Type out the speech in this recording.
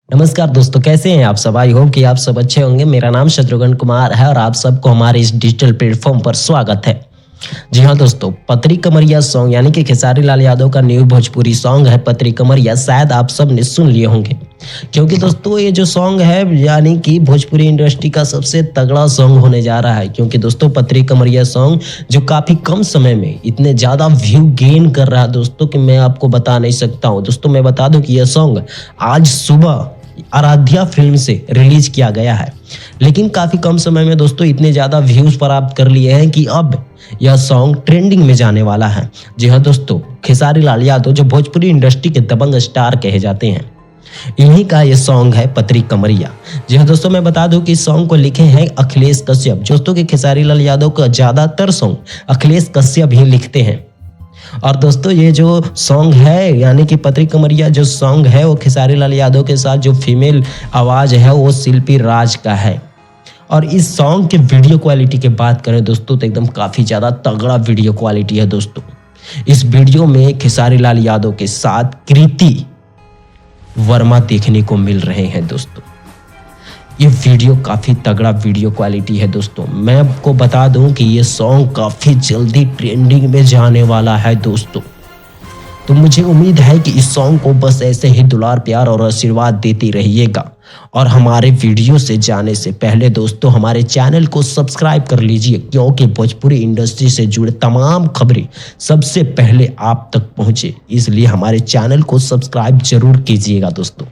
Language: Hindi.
नमस्कार दोस्तों, कैसे हैं आप सब। आई होप कि आप सब अच्छे होंगे। मेरा नाम शत्रुघ्न कुमार है और आप सबको हमारे इस डिजिटल प्लेटफॉर्म पर स्वागत है। जी हाँ दोस्तों, पतरी कमरिया सॉन्ग यानी कि खेसारी लाल यादव का न्यू भोजपुरी सॉन्ग है पतरी कमरिया, शायद आप सब ने सुन लिए होंगे। क्योंकि दोस्तों ये जो सॉन्ग है यानी कि भोजपुरी इंडस्ट्री का सबसे तगड़ा सॉन्ग होने जा रहा है। क्योंकि दोस्तों पतरी कमरिया सॉन्ग जो काफी कम समय में इतने ज्यादा व्यू गेन कर रहा है दोस्तों कि मैं आपको बता नहीं सकता हूँ। दोस्तों मैं बता दूं कि यह सॉन्ग आज सुबह आराध्या फिल्म से रिलीज किया गया है, लेकिन काफी कम समय में दोस्तों इतने ज्यादा व्यूज प्राप्त कर लिए हैं कि अब यह सॉन्ग ट्रेंडिंग में जाने वाला है। जी हाँ दोस्तों, खेसारी लाल यादव जो भोजपुरी इंडस्ट्री के दबंग स्टार कहे जाते हैं, इन्हीं का ये सॉन्ग है पतरी कमरिया। जी हाँ दोस्तों, मैं बता दूं कि इस सॉन्ग को लिखे हैं अखिलेश कश्यप। दोस्तों के खेसारी लाल यादव का ज्यादातर सॉन्ग अखिलेश कश्यप ही लिखते हैं। और दोस्तों ये जो सॉन्ग है यानी कि पतरी कमरिया जो सॉन्ग है वो खेसारी लाल यादव के साथ जो फीमेल आवाज है वो शिल्पी राज का है। और इस सॉन्ग के वीडियो क्वालिटी की बात करें दोस्तों तो एकदम काफी ज्यादा तगड़ा वीडियो क्वालिटी है दोस्तों। इस वीडियो में खेसारी लाल यादव के साथ कृति वर्मा देखने को मिल रहे हैं दोस्तों। ये वीडियो काफी तगड़ा वीडियो क्वालिटी है दोस्तों। मैं आपको बता दूं कि ये सॉन्ग काफी जल्दी ट्रेंडिंग में जाने वाला है दोस्तों। तो मुझे उम्मीद है कि इस सॉन्ग को बस ऐसे ही दुलार प्यार और आशीर्वाद देते रहिएगा। और हमारे वीडियो से जाने से पहले दोस्तों हमारे चैनल को सब्सक्राइब कर लीजिए, क्योंकि भोजपुरी इंडस्ट्री से जुड़े तमाम खबरें सबसे पहले आप तक पहुंचे, इसलिए हमारे चैनल को सब्सक्राइब जरूर कीजिएगा दोस्तों।